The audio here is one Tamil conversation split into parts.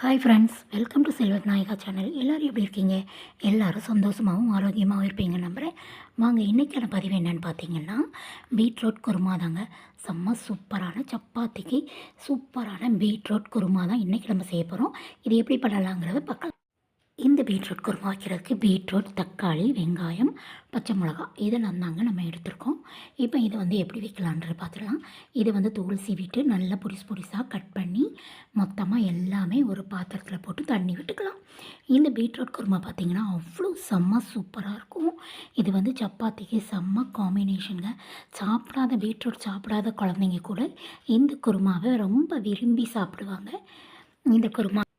ஹாய் ஃப்ரெண்ட்ஸ், வெல்கம் டு செல்வத் நாயகா சேனல். எல்லோரும் எப்படி இருக்கீங்க? எல்லோரும் சந்தோஷமாகவும் ஆரோக்கியமாகவும் இருப்பீங்க நம்புகிறேன். வாங்க, இன்றைக்கான பதிவு என்னென்னு பார்த்தீங்கன்னா, பீட்ரூட் குருமா தாங்க. செம்ம சூப்பரான சப்பாத்திக்கு சூப்பரான பீட்ரூட் குருமா தான் இன்றைக்கி நம்ம செய்ய போகிறோம். இது எப்படி பண்ணலாங்கிறத பார்க்கலாம். இந்த பீட்ரூட் குருமா வைக்கிறதுக்கு பீட்ரூட், தக்காளி, வெங்காயம், பச்சை மிளகா இதெல்லாம் தாங்க நம்ம எடுத்துருக்கோம். இப்போ இதை எப்படி வைக்கலான்றது பார்த்துக்கலாம். இதை தூள் சீவிட்டு நல்லா பொடிசாக கட் பண்ணி மொத்தமாக எல்லாமே ஒரு பாத்திரத்தில் போட்டு தண்ணி விட்டுக்கலாம். இந்த பீட்ரூட் குருமா பார்த்திங்கன்னா அவ்வளோ செம்ம சூப்பராக இருக்கும். இது சப்பாத்திக்கு செம்ம காம்பினேஷனுங்க. பீட்ரூட் சாப்பிடாத குழந்தைங்க கூட இந்த குருமாவை ரொம்ப விரும்பி சாப்பிடுவாங்க.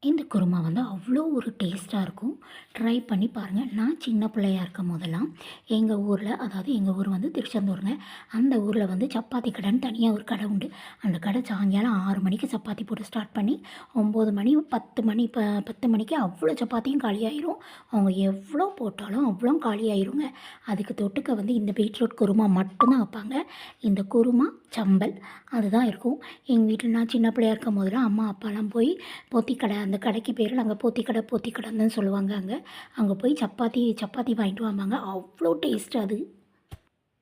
இந்த குருமா அவ்வளோ ஒரு டேஸ்ட்டாக இருக்கும். ட்ரை பண்ணி பாருங்கள். நான் சின்ன பிள்ளையாக இருக்கும் போதெல்லாம் எங்கள் ஊரில், அதாவது எங்கள் ஊர் திருச்செந்தூருங்க. அந்த ஊரில் சப்பாத்தி கடைன்னு தனியாக ஒரு கடை உண்டு. அந்த கடை சாயங்காலம் 6 மணிக்கு சப்பாத்தி போட்டு ஸ்டார்ட் பண்ணி 9 மணி 10 மணிக்கு அவ்வளோ சப்பாத்தியும் காலியாயிரும். அவங்க எவ்வளோ போட்டாலும் அவ்வளோ காலியாயிருங்க. அதுக்கு தொட்டுக்க இந்த பீட்ரூட் குருமா மட்டும்தான் வைப்பாங்க. இந்த குருமா சம்பல் அதுதான் இருக்கும். எங்கள் வீட்டில் நான் சின்ன பிள்ளையாக இருக்கும் போதெல்லாம் அம்மா அப்பாலாம் போய் போத்திக்கடை, அந்த கடைக்கு பேர் நாங்கள் போத்திக்கடைன்னு சொல்லுவாங்க. அங்கே போய் சப்பாத்தி வாங்கிட்டு வாங்க. அவ்வளோ டேஸ்ட்டு. அது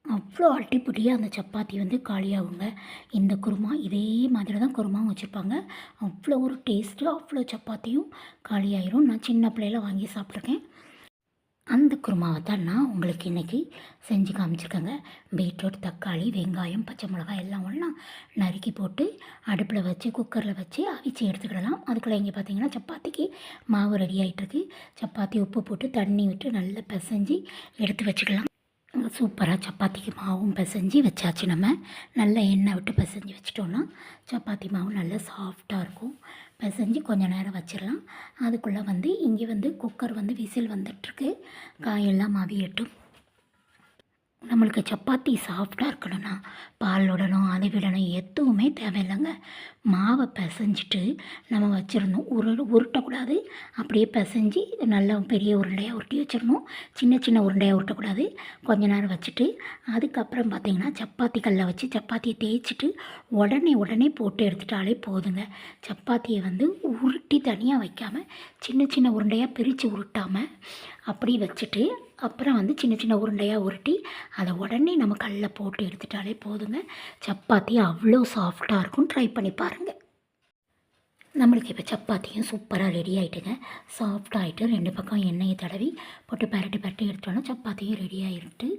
அவ்வளோ அடிப்படியாக அந்த சப்பாத்தி காலியாகுங்க. இந்த குருமா இதே மாதிரி தான் குருமாவும் வச்சுருப்பாங்க. அவ்வளோ ஒரு டேஸ்ட்டு, அவ்வளோ சப்பாத்தியும் காலியாயிரும். நான் சின்ன பிள்ளையில வாங்கி சாப்பிட்ருக்கேன். அந்த குருமாவை தான் நான் உங்களுக்கு இன்றைக்கி செஞ்சு காமிச்சிருக்கேங்க. பீட்ரூட், தக்காளி, வெங்காயம், பச்சை மிளகாய் எல்லாம் ஒன்றா நறுக்கி போட்டு அடுப்பில் வச்சு குக்கரில் வச்சு அவிச்சு எடுத்துக்கிடலாம். அதுக்குள்ளே இங்கே பார்த்தீங்கன்னா சப்பாத்திக்கு மாவு ரெடி ஆகிட்டுருக்கு. சப்பாத்தி உப்பு போட்டு தண்ணி விட்டு நல்லா பிசைஞ்சு எடுத்து வச்சுக்கலாம். சூப்பராக சப்பாத்திக்கு மாவும் பிசைஞ்சு வச்சாச்சு. நம்ம நல்லா எண்ணெய் விட்டு பிசைஞ்சு வச்சிட்டோன்னா சப்பாத்தி மாவு நல்லா சாஃப்டாக இருக்கும். பிசைஞ்சு கொஞ்சம் நேரம் வச்சிடலாம். அதுக்குள்ளே இங்கே குக்கர் விசில் வந்துட்டுருக்கு. காயெல்லாம் அவியட்டும். நம்மளுக்கு சப்பாத்தி சாஃப்டாக இருக்கணும்னா பால் விடணும், அது விடணும், எதுவுமே தேவையில்லைங்க. மாவை பிசைஞ்சிட்டு நம்ம வச்சிடணும். உருட்டக்கூடாது. அப்படியே பிசைஞ்சு நல்லா பெரிய உருண்டையாக உருட்டி வச்சிடணும். சின்ன உருண்டையாக உருட்டக்கூடாது. கொஞ்ச நேரம் வச்சுட்டு அதுக்கப்புறம் பார்த்திங்கன்னா சப்பாத்தி கல்லை வச்சு சப்பாத்தியை தேய்ச்சிட்டு உடனே போட்டு எடுத்துட்டாலே போதுங்க. சப்பாத்தியை உருட்டி தனியாக வைக்காமல் சின்ன உருண்டையாக பிரித்து உருட்டாமல் அப்படி வச்சுட்டு அப்புறம் சின்ன உருண்டையாக உருட்டி அதை உடனே நம்ம கல்லில் போட்டு எடுத்துட்டாலே போதுங்க. சப்பாத்தி அவ்வளோ சாஃப்டாக இருக்கும். ட்ரை பண்ணி பாருங்கள். நம்மளுக்கு இப்போ சப்பாத்தியும் சூப்பராக ரெடி ஆகிட்டுங்க. சாஃப்டாகிட்டு 2 பக்கம் எண்ணெயை தடவி போட்டு பரட்டி எடுத்தோன்னா சப்பாத்தியும் ரெடி ஆகிட்டு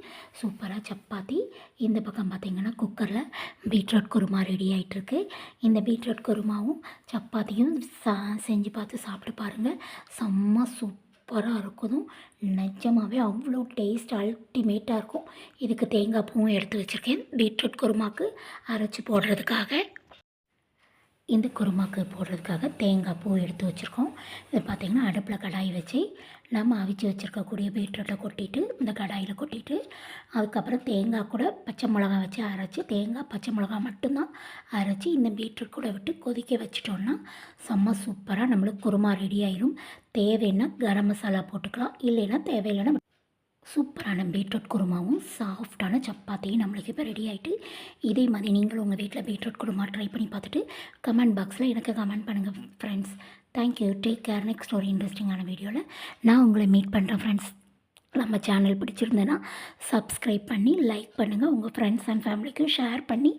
சூப்பராக சப்பாத்தி. இந்த பக்கம் பார்த்திங்கன்னா குக்கரில் பீட்ரூட் குருமா ரெடி ஆகிட்டுருக்கு. இந்த பீட்ரூட் குருமாவும் சப்பாத்தியும் செஞ்சு பார்த்து சாப்பிட்டு பாருங்கள். செம்ம சூப்பராக இருக்கும். நிஜமாகவே அவ்வளோ டேஸ்ட் அல்டிமேட்டாக இருக்கும். இதுக்கு தேங்காய் பூவும் எடுத்து வச்சுருக்கேன். பீட்ரூட் குருமாவுக்கு அரைச்சி போடுறதுக்காக, இந்த குருமாவுக்கு போடுறதுக்காக தேங்காய் பூ எடுத்து வச்சுருக்கோம். இது பார்த்திங்கன்னா அடுப்பில் கடாய் வச்சு நம்ம அவிச்சு வச்சுருக்கக்கூடிய பீட்ரூட்டை கொட்டிட்டு இந்த கடாயில் கொட்டிட்டு அதுக்கப்புறம் தேங்காய் கூட பச்சை மிளகா வச்சு அரைச்சி, தேங்காய் பச்சை மிளகா மட்டும்தான் அரைச்சி இந்த பீட்ரூட் கூட விட்டு கொதிக்க வச்சிட்டோன்னா செம்ம சூப்பராக நம்மளுக்கு குருமா ரெடி ஆயிரும். தேவைன்னா கரம் மசாலா போட்டுக்கலாம், இல்லைன்னா தேவையில்லைன்னா சூப்பரான பீட்ரூட் குருமாவும் சாஃப்டான சப்பாத்தியும் நம்மளுக்கு இப்போ ரெடி ஆகிட்டு. இதே மாதிரி நீங்களும் உங்கள் வீட்டில் பீட்ரூட் குருமா ட்ரை பண்ணி பார்த்துட்டு கமெண்ட் பாக்ஸில் எனக்கு கமெண்ட் பண்ணுங்கள் friends. Thank you. Take care. Next ஒரு இன்ட்ரெஸ்டிங்கான வீடியோவில் நான் உங்களை மீட் பண்ணுறேன் ஃப்ரெண்ட்ஸ். நம்ம சேனல் பிடிச்சிருந்தேன்னா சப்ஸ்கிரைப் பண்ணி லைக் பண்ணுங்கள். உங்கள் ஃப்ரெண்ட்ஸ் அண்ட் ஃபேமிலிக்கும் ஷேர் பண்ணி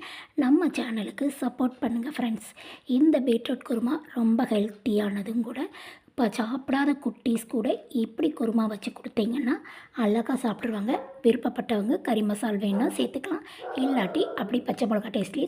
நம்ம சேனலுக்கு சப்போர்ட் பண்ணுங்கள் ஃப்ரெண்ட்ஸ். இந்த பீட்ரூட் குருமா ரொம்ப ஹெல்த்தியானதும் கூட. இப்போ சாப்பிடாத குட்டீஸ் கூட இப்படி குருமா வச்சு கொடுத்தீங்கன்னா அழகாக சாப்பிட்ருவாங்க. விருப்பப்பட்டவங்க கறி மசால் வேணால் சேர்த்துக்கலாம், இல்லாட்டி அப்படி பச்சை மிளகா டேஸ்ட்லேயே